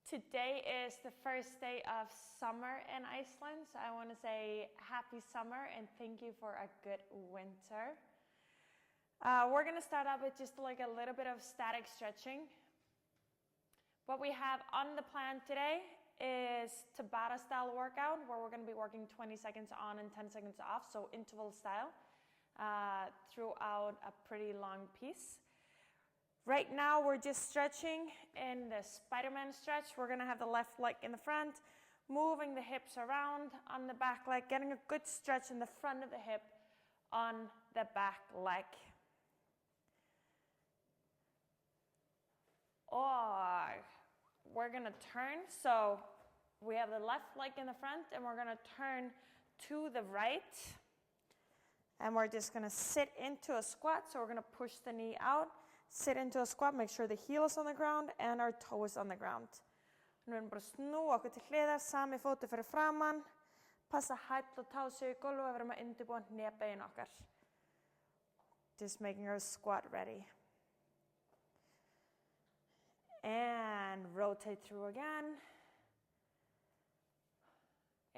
Today is the first day of summer in Iceland, so I want to say happy summer and thank you for a good winter. We're going to start out with just like a little bit of static stretching. What we have on the plan today is Tabata style workout, where we're going to be working 20 seconds on and 10 seconds off, so interval style throughout a pretty long piece. Right now we're just stretching in the Spider-Man stretch. We're going to have the left leg in the front, moving the hips around on the back leg, getting a good stretch in the front of the hip on the back leg. Or we're going to turn, so we have the left leg in the front and we're going to turn to the right. And we're just going to sit into a squat, so we're going to push the knee out. Sit into a squat, make sure the heel is on the ground and our toe is on the ground. Nú erum bara að snúa okkur til hliðar, sami fótur fyrir framan. Passa hæll og tá séu í gólfi og við erum að undirbúa hnébögin okkar. Just making our squat ready. And rotate through again.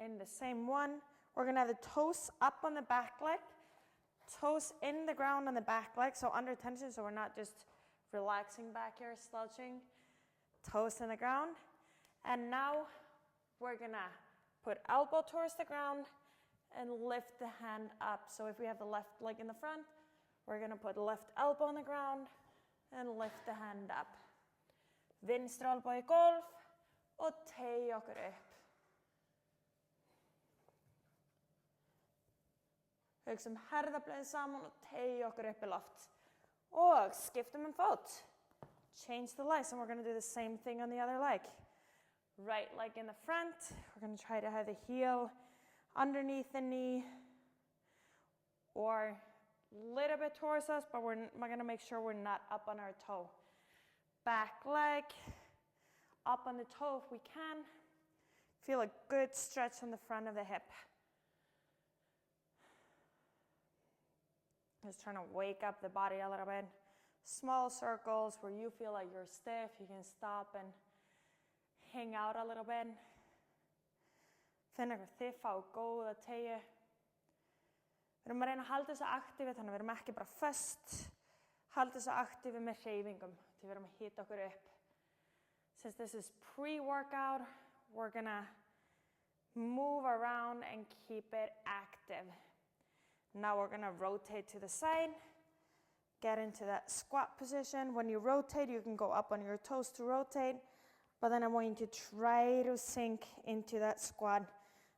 In the same one, we're going to have the toes up on the back leg. Toes in the ground on the back leg, so under tension, so we're not just relaxing back here, slouching. Toes in the ground. And now we're gonna put elbow towards the ground and lift the hand up. So if we have the left leg in the front, we're gonna put left elbow on the ground and lift the hand up. Vinstra elbow í gólf og teygja okkur upp. Hugsum herðablöðin saman og teygja okkur upp í loft. Og skiptum fót. Change the legs, and we're going to do the same thing on the other leg. Right leg in the front. We're going to try to have the heel underneath the knee or a little bit towards us, but we're going to make sure we're not up on our toe. Back leg, up on the toe if we can. Feel a good stretch on the front of the hip. Just trying to wake up the body a little bit. Small circles where you feel like you're stiff. You can stop and hang out a little bit. Finna hvað þið fá góða teygju. Við erum að reyna að halda þessu aktífi, þannig að við erum ekki bara föst. Halda þessu aktífi með hreyfingum til við erum að hita okkur upp. Since this is pre-workout, we're gonna move around and keep it active. Now we're going to rotate to the side, get into that squat position. When you rotate, you can go up on your toes to rotate, but then I want you to try to sink into that squat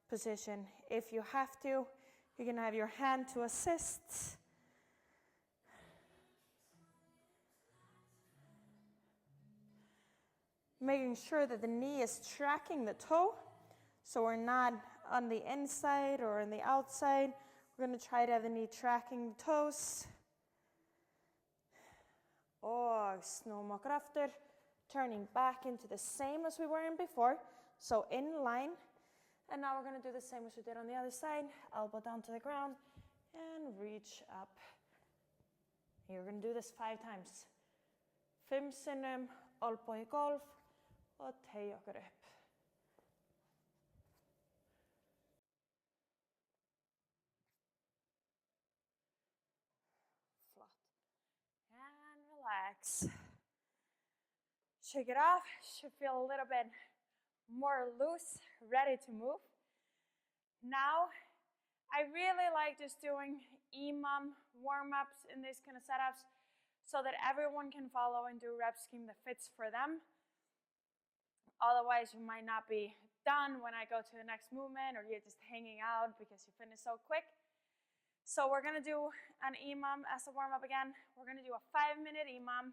position. If you have to, you can have your hand to assist. Making sure that the knee is tracking the toe, so we're not on the inside or on the outside. We're going to try to have the knee tracking the toes. Og snúum okkur aftur, turning back into the same as we were in before. So in line. And now we're going to do the same as we did on the other side. Elbow down to the ground and reach up. You're going to do this 5 times. 5 sinnum, elbow í gólf og teygja okkur upp. And relax. Shake it off. Should feel a little bit more loose, ready to move. Now, I really like just doing EMOM warm-ups in these kind of setups so that everyone can follow and do rep scheme that fits for them. Otherwise, you might not be done when I go to the next movement, or you're just hanging out because you finished so quick. So we're going to do an EMOM as a warm-up again. We're going to do a 5-minute EMOM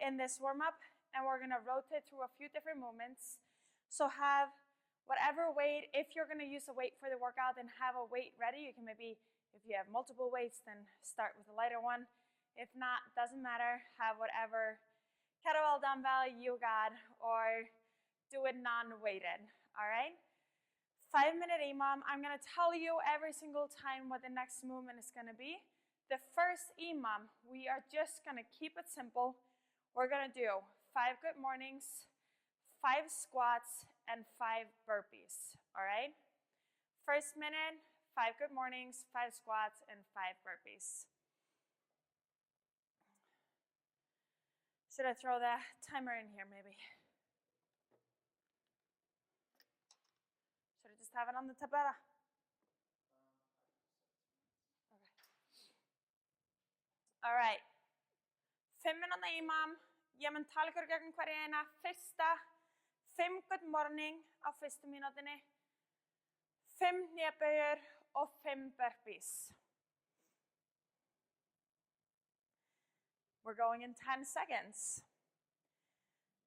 in this warm-up, and we're going to rotate through a few different movements. So have whatever weight, if you're going to use a weight for the workout, then have a weight ready. You can maybe, if you have multiple weights, then start with a lighter one. If not, doesn't matter. Have whatever kettlebell, dumbbell you got, or do it non-weighted, all right? 5-minute EMOM. I'm going to tell you every single time what the next movement is going to be. The first EMOM, we are just going to keep it simple. We're going to do 5 good mornings, 5 squats and 5 burpees, all right? First minute, 5 good mornings, 5 squats, and 5 burpees. Should I throw the timer in here maybe? Should I just have it on the tabella? Okay. All right. 5 minutter imam. Ég mun tala ykkur gegn hverja eina. Fyrsta, 5 good morning á fyrstu mínútinni. 5 hnébaugur og 5 burpees. We're going in 10 seconds.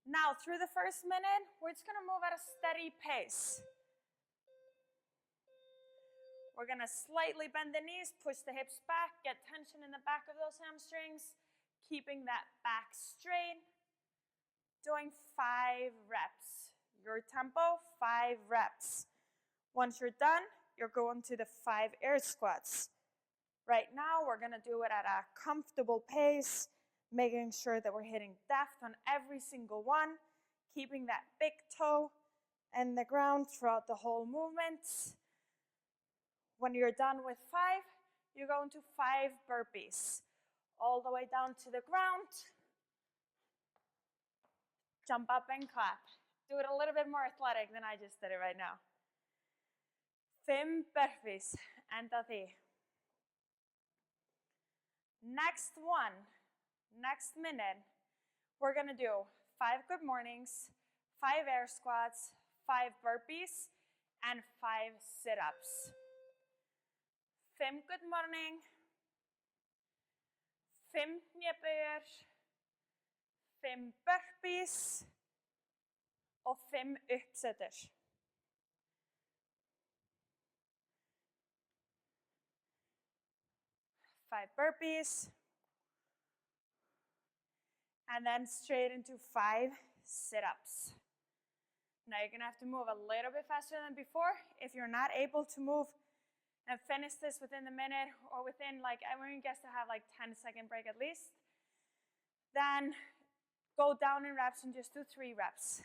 Now, through the first minute, we're just going to move at a steady pace. We're going to slightly bend the knees, push the hips back, get tension in the back of those hamstrings, keeping that back straight. Doing 5 reps. Your tempo, 5 reps. Once you're done, you're going to the 5 air squats. Right now, we're going to do it at a comfortable pace, making sure that we're hitting depth on every single one, keeping that big toe in the ground throughout the whole movement. When you're done with 5, you're going to 5 burpees. All the way down to the ground. Jump up and clap. Do it a little bit more athletic than I just did it right now. 5 burpees. Enda því. Next one. Next minute, we're going to do 5 good mornings, 5 air squats, 5 burpees, and 5 sit-ups. 5 good morning, 5 hnébaugur, 5 burpees, og 5 uppsettur. Five burpees. And then straight into 5 sit-ups. Now you're going to have to move a little bit faster than before. If you're not able to move and finish this within the minute or within, like, everyone gets to have like 10-second break at least, then go down in reps and just do 3 reps.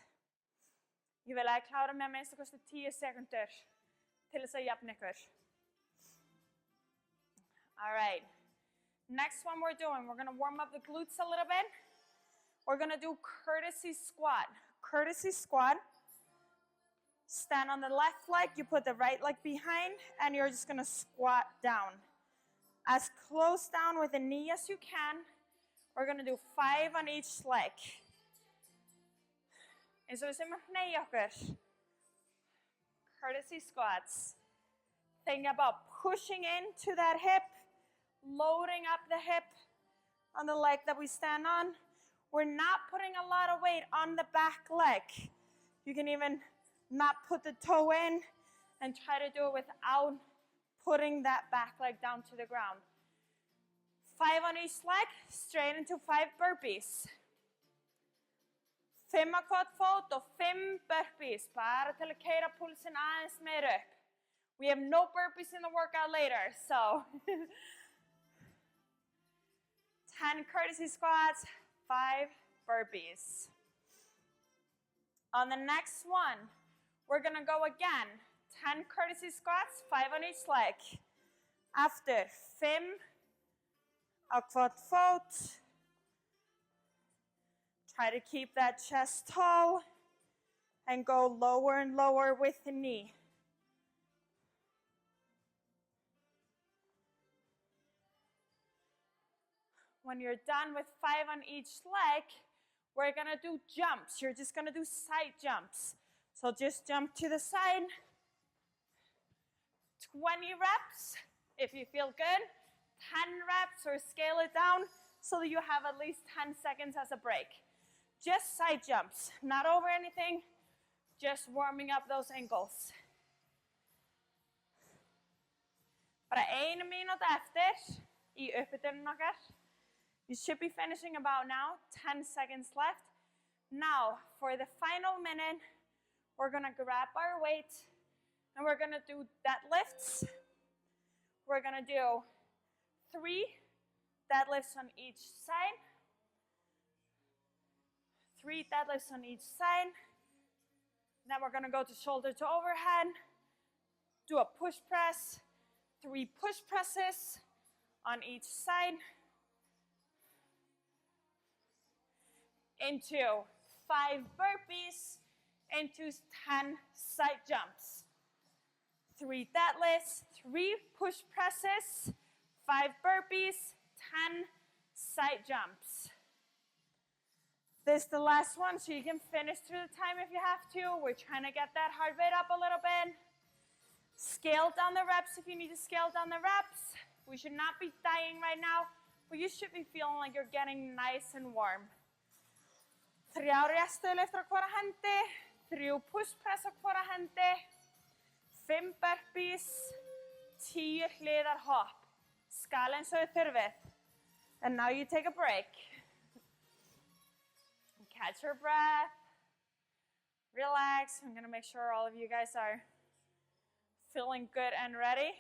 Ég vil að klára með minnst að kosta 10 sekundur til þess að jafna ykkur. All right. Next one we're doing, we're going to warm up the glutes a little bit. We're going to do courtesy squat. Courtesy squat. Stand on the left leg, you put the right leg behind, and you're just going to squat down. As close down with the knee as you can. We're going to do 5 on each leg. Eins og við sem hneigja okkur. Courtesy squats. Think about pushing into that hip, loading up the hip on the leg that we stand on. We're not putting a lot of weight on the back leg. You can even not put the toe in and try to do it without putting that back leg down to the ground. 5 on each leg, straight into 5 burpees. 5 á hvort fót og 5 burpees, bara til að keyra púlsinn aðeins meira upp. We have no burpees in the workout later, so 10 courtesy squats, 5 burpees. On the next one, we're going to go again. 10 courtesy squats, 5 on each leg. After 5 á hvort fót. Try to keep that chest tall and go lower and lower with the knee. When you're done with 5 on each leg, we're going to do jumps. You're just going to do side jumps. So just jump to the side. 20 reps if you feel good. 10 reps or scale it down so that you have at least 10 seconds as a break. Just side jumps, not over anything, just warming up those ankles. Bara 1 mínúta eftir í uppbytunum okkar. You should be finishing about now, 10 seconds left. Now, for the final minute, we're gonna grab our weight and we're gonna do deadlifts. We're gonna do 3 deadlifts on each side. 3 deadlifts on each side. Then we're gonna go to shoulder to overhead, do a push press, 3 push presses on each side, into 5 burpees, into 10 side jumps. 3 deadlifts, 3 push presses, 5 burpees, 10 side jumps. This is the last one, so you can finish through the time if you have to. We're trying to get that heart rate up a little bit. Scale down the reps if you need to scale down the reps. We should not be dying right now, but you should be feeling like you're getting nice and warm. 3 restöðliftar á hvora hendi, 3 push press á hvora hendi, 5 burpees, 10 hliðar hopp. Skala eins og þið þurfið. And now you take a break. Catch your breath. Relax. I'm gonna make sure all of you guys are feeling good and ready.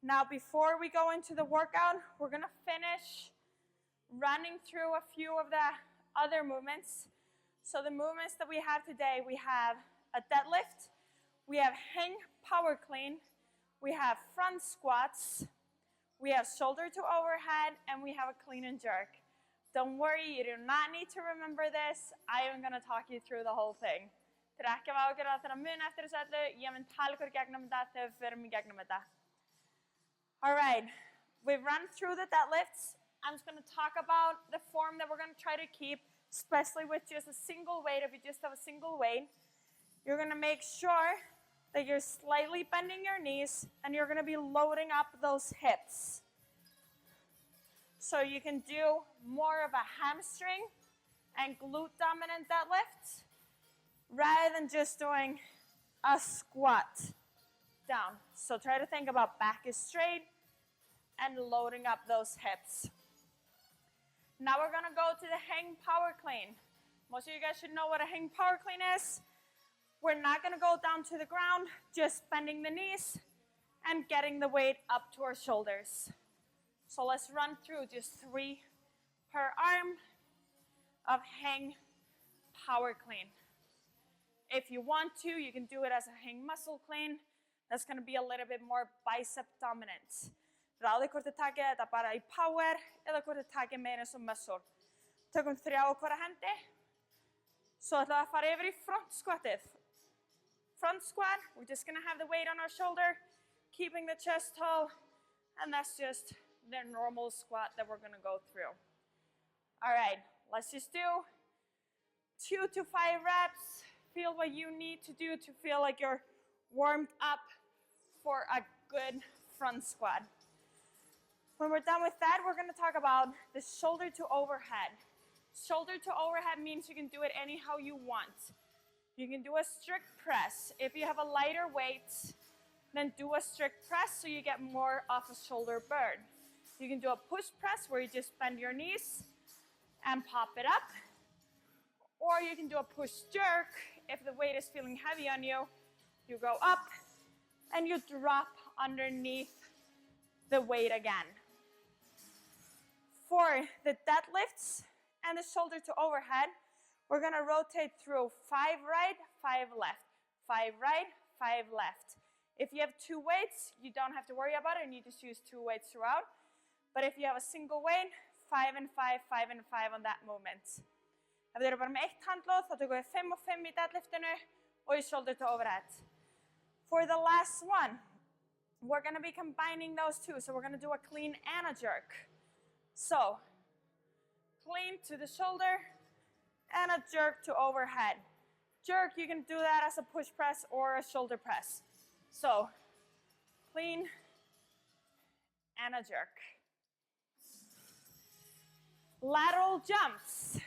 Now, before we go into the workout, we're gonna finish running through a few of the other movements. So the movements that we have today, we have a deadlift, we have hang power clean, we have front squats, we have shoulder to overhead, and we have a clean and jerk. Don't worry, you do not need to remember this. I am going to talk you through the whole thing. Þið ekki að ágjöra þegar að muna eftir þessu öllu. Ég mun tala ykkur gegnum þetta þegar við förum í gegnum þetta. All right, we've run through the deadlifts. I'm just going to talk about the form that we're going to try to keep, especially with just a single weight. If you just have a single weight, you're going to make sure that you're slightly bending your knees and you're going to be loading up those hips. So you can do more of a hamstring and glute dominant deadlift rather than just doing a squat down. So try to think about back is straight and loading up those hips. Now we're gonna go to the hang power clean. Most of you guys should know what a hang power clean is. We're not gonna go down to the ground, just bending the knees and getting the weight up to our shoulders. So let's run through just 3 per arm of hang power clean. If you want to, you can do it as a hang muscle clean. That's going to be a little bit more bicep dominant. Ráði hvort þið takið þetta bara í power eða hvort þið takið meira eins og muscle. Tökum 3 á hvora hendi. Svo ætlum við að fara yfir í front squatið. Front squat, we're just going to have the weight on our shoulder, keeping the chest tall, and that's just the normal squat that we're going to go through. All right, let's just do 2 to 5 reps. Feel what you need to do to feel like you're warmed up for a good front squat. When we're done with that, we're going to talk about the shoulder to overhead. Shoulder to overhead means you can do it anyhow you want. You can do a strict press. If you have a lighter weight, then do a strict press so you get more of a shoulder burn. You can do a push press where you just bend your knees and pop it up. Or you can do a push jerk. If the weight is feeling heavy on you, you go up and you drop underneath the weight again. For the deadlifts and the shoulder to overhead, we're going to rotate through 5 right, 5 left, 5 right, 5 left. If you have 2 weights, you don't have to worry about it, and you just use 2 weights throughout. But if you have a single weight, 5 and 5, 5 and 5 on that movement. Ef þið eru bara með 1 handlóð, þá tökum við 5 og 5 í deadliftinu og í shoulder to overhead. For the last one, we're going to be combining those 2. So we're going to do a clean and a jerk. So, clean to the shoulder and a jerk to overhead. Jerk, you can do that as a push press or a shoulder press. So, clean and a jerk. Lateral jumps.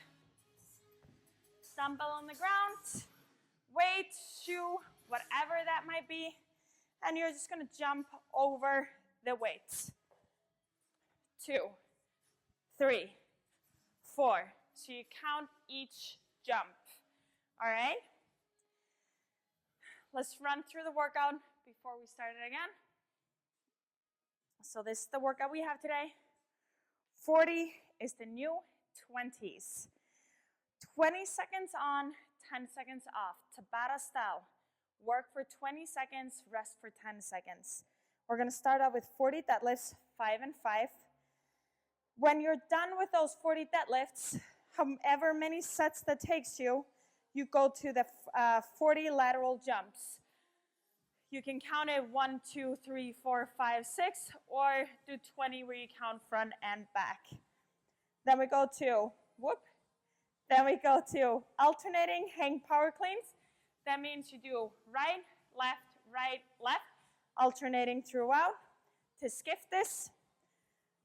Dumbbell on the ground, weight, shoe, whatever that might be, and you're just going to jump over the weights. 2, 3, 4. So you count each jump. All right? Let's run through the workout before we start it again. So this is the workout we have today. 40 is the new 20s. 20 seconds on, 10 seconds off. Tabata style. Work for 20 seconds, rest for 10 seconds. We're going to start out with 40 deadlifts, 5 and 5. When you're done with those 40 deadlifts, however many sets that takes you, you go to the 40 lateral jumps. You can count it 1, 2, 3, 4, 5, 6, or do 20 where you count front and back. Then we go to, alternating hang power cleans. That means you do right, left, alternating throughout. To skip this,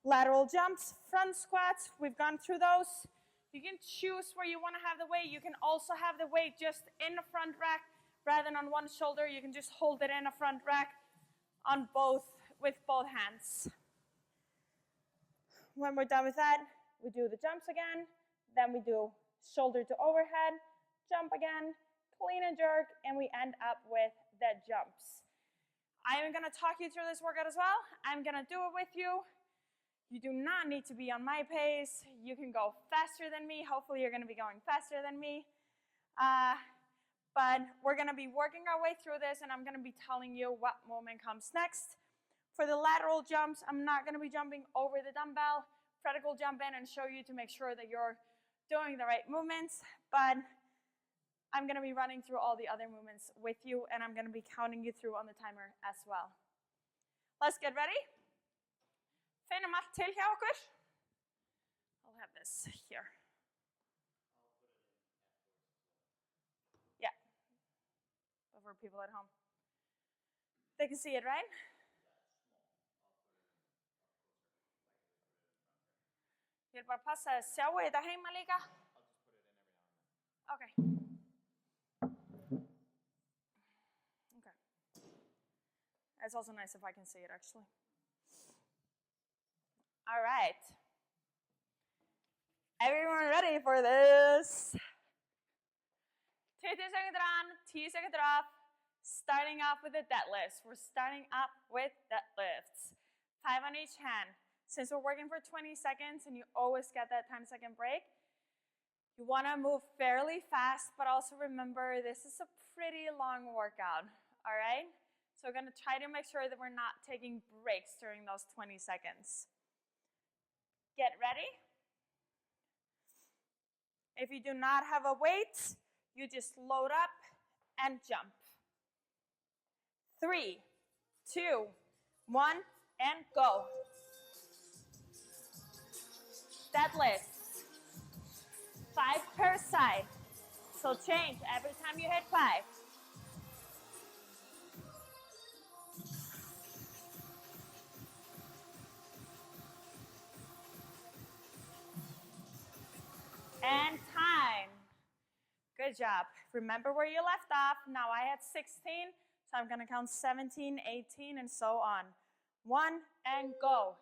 lateral jumps, front squats, we've gone through those. You can choose where you want to have the weight. You can also have the weight just in the front rack rather than on one shoulder. You can just hold it in a front rack on with both hands. When we're done with that, we do the jumps again. Then we do shoulder to overhead, jump again, clean and jerk, and we end up with the jumps. I am going to talk you through this workout as well. I'm going to do it with you. You do not need to be on my pace. You can go faster than me. Hopefully you're going to be going faster than me. But we're going to be working our way through this, and I'm going to be telling you what movement comes next. For the lateral jumps, I'm not going to be jumping over the dumbbell. Fred will jump in and show you to make sure that you're doing the right movements, but I'm going to be running through all the other movements with you, and I'm going to be counting you through on the timer as well. Let's get ready. Finnum allt til hjá okkur. I'll have this here. Yeah, but for people at home. They can see it, right? Ég bara passa að sjá þetta heima líka. Okay. Okay. It's also nice if I can see it actually. All right. Everyone ready for this? 20 seconds on, 10 seconds off. Starting off with the deadlifts. We're starting up with deadlifts. 5 on each hand. Since we're working for 20 seconds and you always get that 10-second break, you want to move fairly fast, but also remember this is a pretty long workout, all right? So we're going to try to make sure that we're not taking breaks during those 20 seconds. Get ready. If you do not have a weight, you just load up and jump. 3, 2, 1, and go. Deadlifts, 5 per side. So change every time you hit 5. And time. Good job. Remember where you left off. Now I had 16, so I'm going to count 17, 18, and so on. 1, and go.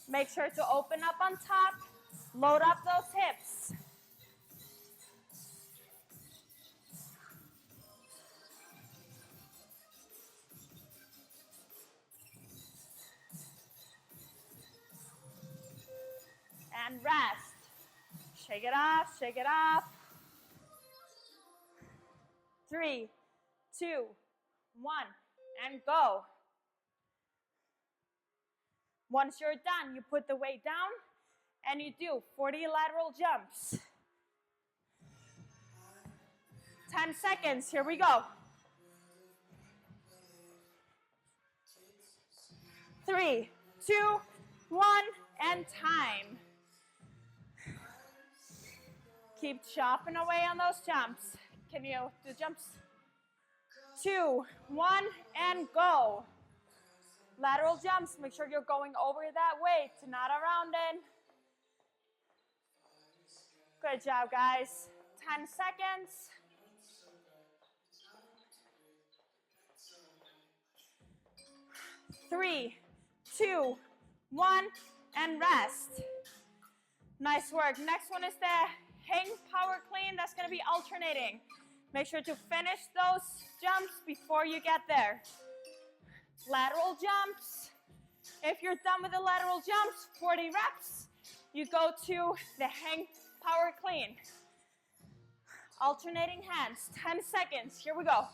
Make sure to open up on top, load up those hips. And rest. Shake it off, shake it off. 3, 2, 1, and go. Once you're done, you put the weight down and you do 40 lateral jumps. 10 seconds, here we go. 3, 2, 1, and time. Keep chopping away on those jumps. Can you do jumps? 2, 1, and go. Lateral jumps, make sure you're going over that weight, not around it. Good job, guys. 10 seconds. Three, 2, 1, and rest. Nice work. Next one is the hang power clean. That's going to be alternating. Make sure to finish those jumps before you get there. Lateral jumps. If you're done with the lateral jumps, 40 reps. you go to the hang power clean. Alternating hands, 10 seconds. Here we go.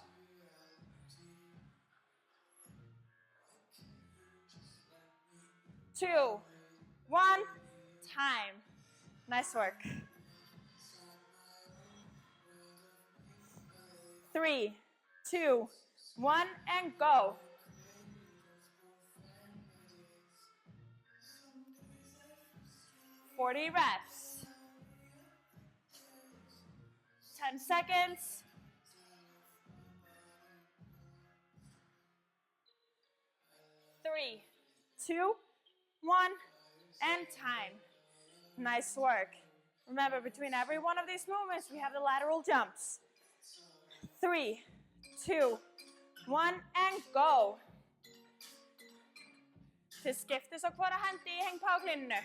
2, 1, time. Nice work. 3, 2, 1, and go. Forty reps. 10 seconds. 3, 2, 1, and time. Nice work. Remember, between every one of these movements, we have the lateral jumps. 3, 2, 1, and go. Þið skiptist á hvora hendi í hengpáklíninu.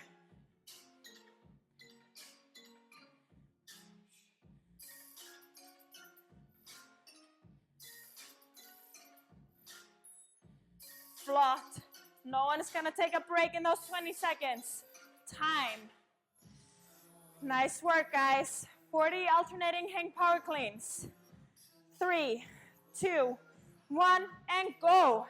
Flott. No one is going to take a break in those 20 seconds. Time. Nice work, guys. 40 alternating hang power cleans. 3, 2, 1, and go.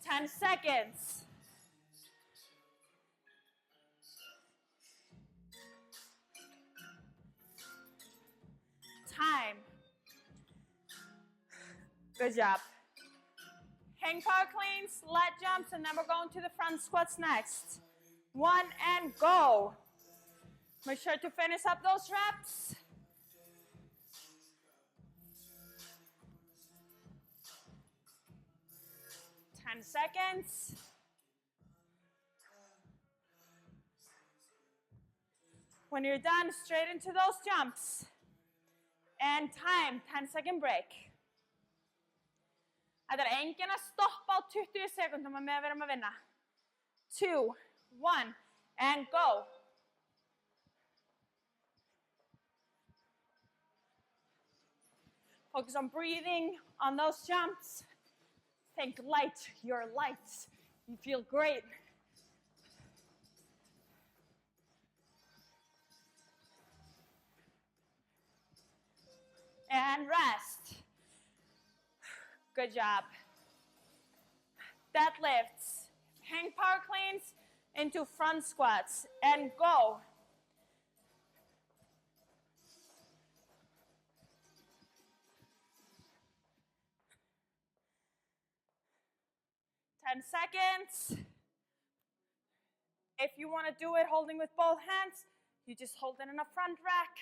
Ten seconds. Time. Good job. Hang power cleans, lat jumps, and then we're going to the front squats next. 1 and go. Make sure to finish up those reps. Ten seconds. When you're done, straight into those jumps. And time, 10-second break. Það enginn að stoppa á 20 sekundum að með verum að vinna. 2, 1, and go. Focus on breathing on those jumps. Think light, you're light. You feel great. And rest. Good job. Deadlifts. Hang power cleans into front squats. And go. Ten seconds. If you want to do it holding with both hands, you just hold it in a front rack.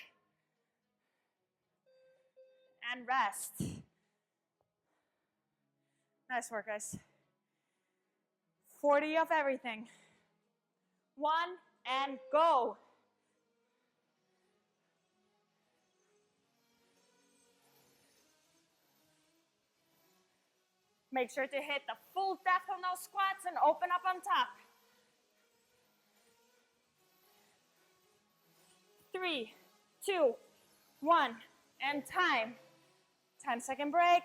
And rest. Nice work, guys. 40 of everything. 1 and go. Make sure to hit the full depth on those squats and open up on top. 3, 2, 1, and time. 10-second break.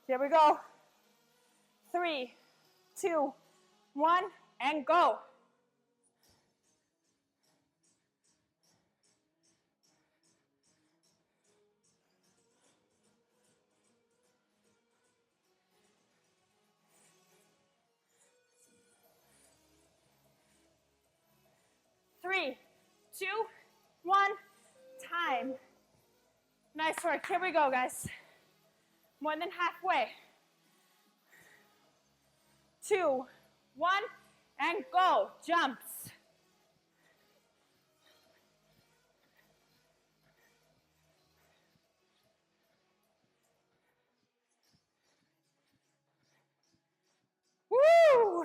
Here we go. 3, 2, 1, and go. Three, 2, 1, time. Nice work. Here we go, guys. More than halfway. 2, 1, and go. Jumps. Woo!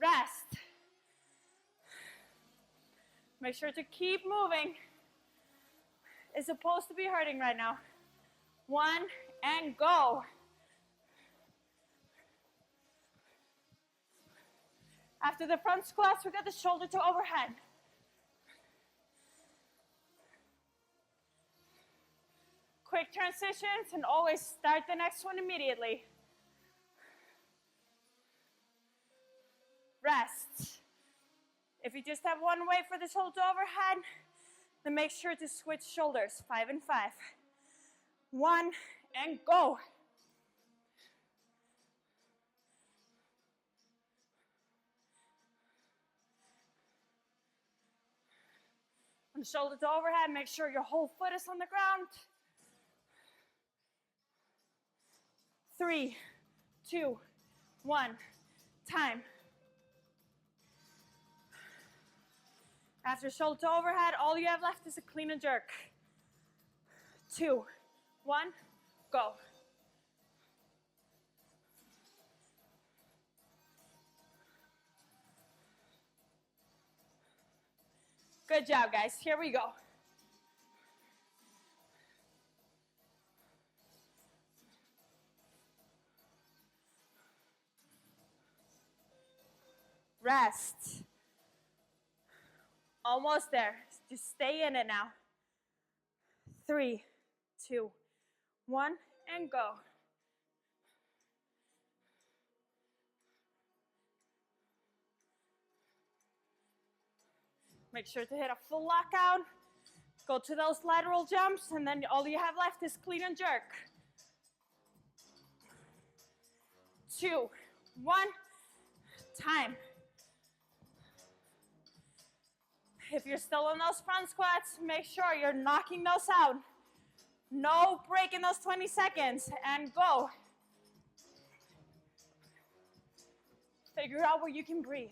Rest. Make sure to keep moving. It's supposed to be hurting right now. 1 and go. After the front squats, we got the shoulder to overhead. Quick transitions and always start the next one immediately. Rest. If you just have one way for the shoulder to overhead, then make sure to switch shoulders. 5 and 5. 1 and go. On the shoulder to overhead, make sure your whole foot is on the ground. 3, 2, 1, time. After shoulder to overhead, all you have left is a clean and jerk. 2, 1, go. Good job, guys. Here we go. Rest. Almost there. Just stay in it now. 3, 2, 1, and go. Make sure to hit a full lockout. Go to those lateral jumps, and then all you have left is clean and jerk. 2, 1, time. If you're still on those front squats, make sure you're knocking those out. No break in those 20 seconds, and go. Figure out where you can breathe.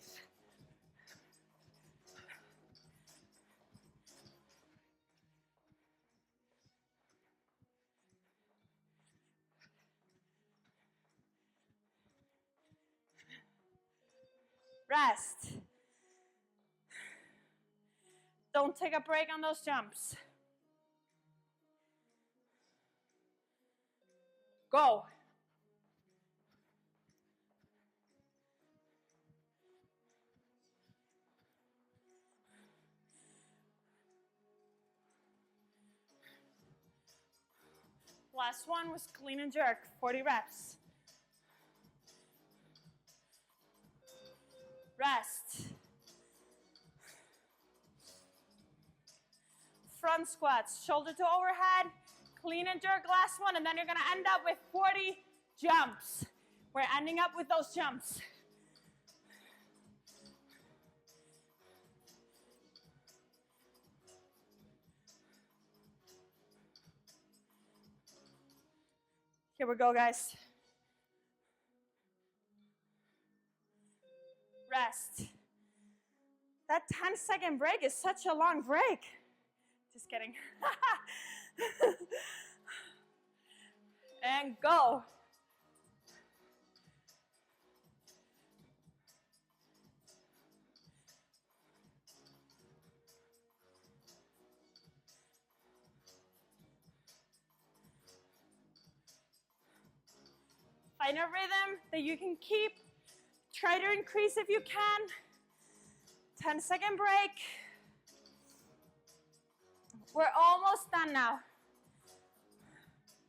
Rest. Don't take a break on those jumps. Go. Last one was clean and jerk, 40 reps. Rest. Front squats, shoulder to overhead, clean and jerk, last one, and then you're gonna end up with 40 jumps. We're ending up with those jumps. Here we go, guys. Rest. That 10-second break is such a long break. Just kidding. And go. Find a rhythm that you can keep. Try to increase if you can. 10-second break. We're almost done now.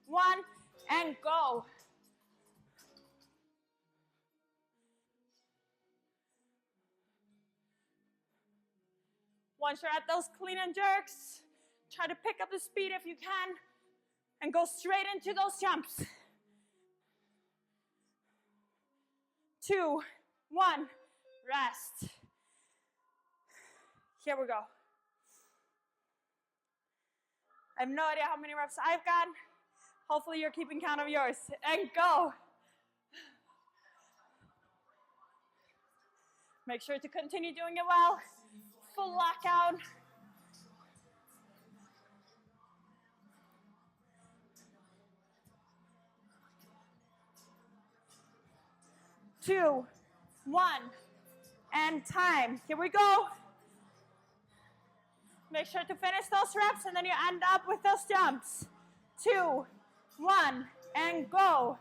1 and go. Once you're at those clean and jerks, try to pick up the speed if you can and go straight into those jumps. 2, 1, rest. Here we go. I have no idea how many reps I've got. Hopefully you're keeping count of yours. And go. Make sure to continue doing it well. Full lockout. Two, 1, and time. Here we go. Make sure to finish those reps, and then you end up with those jumps. 2, 1, and go.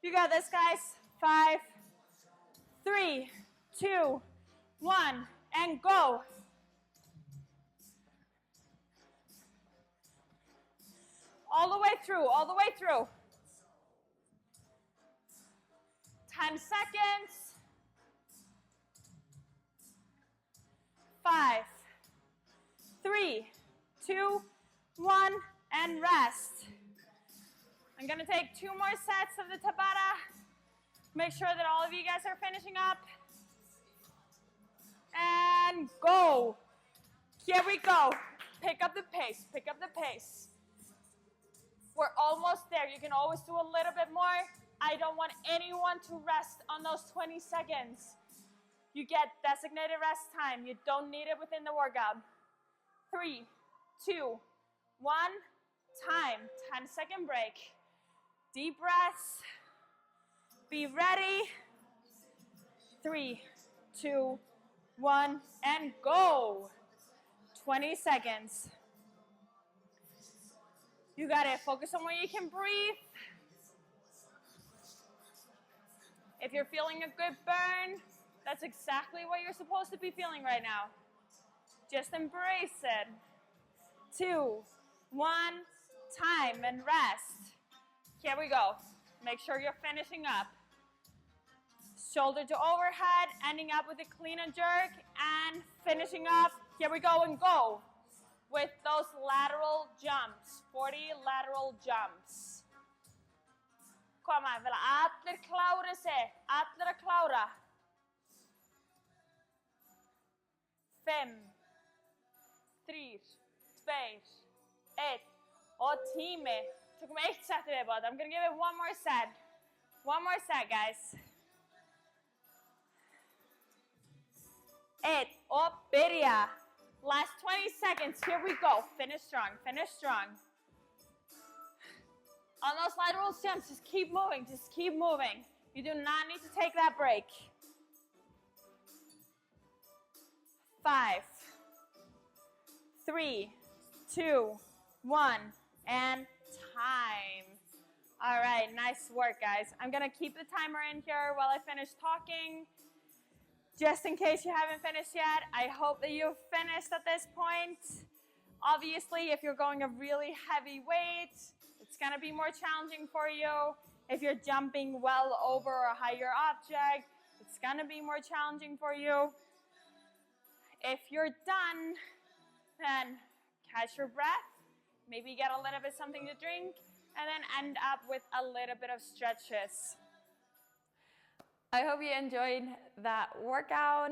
You got this, guys. 5, 3, 2, 1, and go. All the way through, all the way through. 10 seconds. 5, 3, 2, 1, and rest. I'm gonna take 2 more sets of the Tabata. Make sure that all of you guys are finishing up. And go. Here we go. Pick up the pace, pick up the pace. We're almost there. You can always do a little bit more. I don't want anyone to rest on those 20 seconds. You get designated rest time. You don't need it within the workout. 3, 2, 1, time. 10-second break. Deep breaths. Be ready. 3, 2, 1, and go. 20 seconds. You got it. Focus on where you can breathe. If you're feeling a good burn, that's exactly what you're supposed to be feeling right now. Just embrace it. 2, 1, time, and rest. Here we go. Make sure you're finishing up. Shoulder to overhead, ending up with a clean and jerk, and finishing up. Here we go, and go. With those lateral jumps, 40 lateral jumps. Kom aan, vil allir klára sig, allir að klára. 5, 3, 2, 1, og tími. Tökum 1 set viðbót. I'm gonna give it one more set. One more set, guys. 1, og byrja. Last 20 seconds, here we go. Finish strong, finish strong. On those lateral jumps, just keep moving, just keep moving. You do not need to take that break. 5, 3, 2, 1, and time. All right, nice work, guys. I'm gonna keep the timer in here while I finish talking. Just in case you haven't finished yet, I hope that you've finished at this point. Obviously, if you're going a really heavy weight, it's gonna be more challenging for you. If you're jumping well over a higher object, it's gonna be more challenging for you. If you're done, then catch your breath, maybe get a little bit something to drink, and then end up with a little bit of stretches. I hope you enjoyed that workout.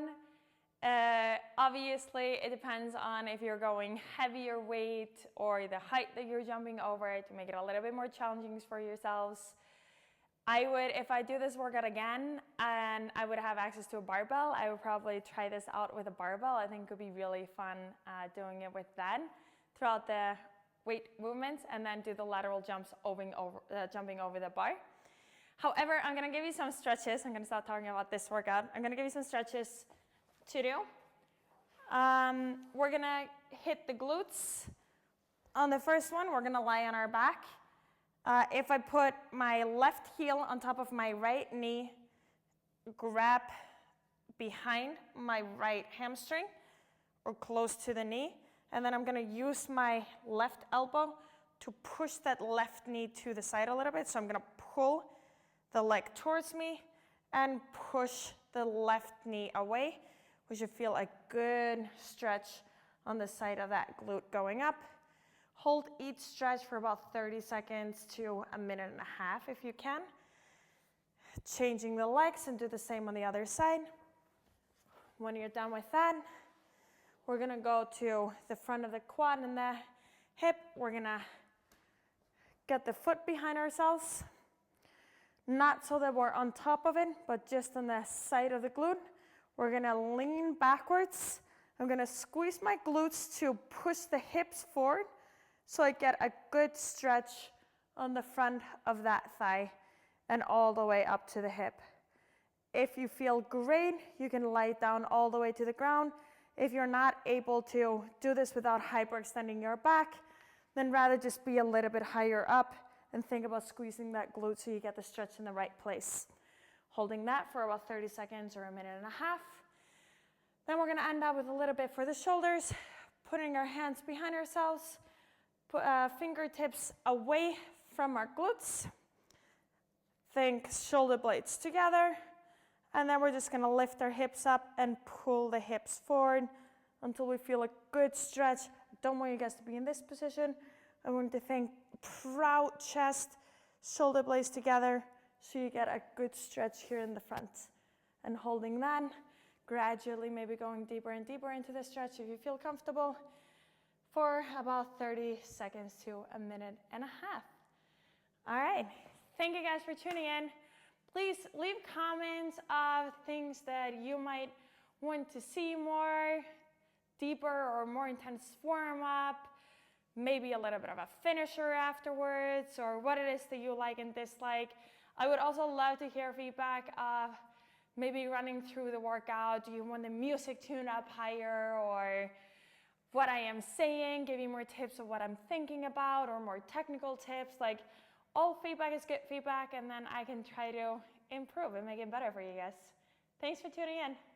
Obviously, it depends on if you're going heavier weight or the height that you're jumping over to make it a little bit more challenging for yourselves. I would, if I do this workout again and I would have access to a barbell, I would probably try this out with a barbell. I think it could be really fun doing it with that throughout the weight movements, and then do the lateral jumps jumping over the bar. However, I'm gonna give you some stretches. I'm gonna start talking about this workout. I'm gonna give you some stretches to do. We're gonna hit the glutes. On the first one, we're gonna lie on our back. If I put my left heel on top of my right knee, grab behind my right hamstring or close to the knee, and then I'm gonna use my left elbow to push that left knee to the side a little bit. So I'm gonna pull the leg towards me and push the left knee away. We should feel a good stretch on the side of that glute going up. Hold each stretch for about 30 seconds to a minute and a half if you can. Changing the legs and do the same on the other side. When you're done with that, we're gonna go to the front of the quad and the hip. We're gonna get the foot behind ourselves. Not so that we're on top of it, but just on the side of the glute. We're gonna lean backwards. I'm gonna squeeze my glutes to push the hips forward so I get a good stretch on the front of that thigh and all the way up to the hip. If you feel great, you can lie down all the way to the ground. If you're not able to do this without hyperextending your back, then rather just be a little bit higher up and think about squeezing that glute so you get the stretch in the right place. Holding that for about 30 seconds or a minute and a half. Then we're gonna end up with a little bit for the shoulders, putting our hands behind ourselves, fingertips away from our glutes. Think shoulder blades together. And then we're just gonna lift our hips up and pull the hips forward until we feel a good stretch. Don't want you guys to be in this position. I want you to think proud chest, shoulder blades together, so you get a good stretch here in the front. And holding that, gradually maybe going deeper and deeper into the stretch if you feel comfortable, for about 30 seconds to a minute and a half. All right, thank you guys for tuning in. Please leave comments of things that you might want to see more, deeper or more intense warm up, maybe a little bit of a finisher afterwards, or what it is that you like and dislike. I would also love to hear feedback of maybe running through the workout. Do you want the music tune up higher, or what I am saying, give you more tips of what I'm thinking about, or more technical tips? Like, all feedback is good feedback, and then I can try to improve and make it better for you guys. Thanks for tuning in.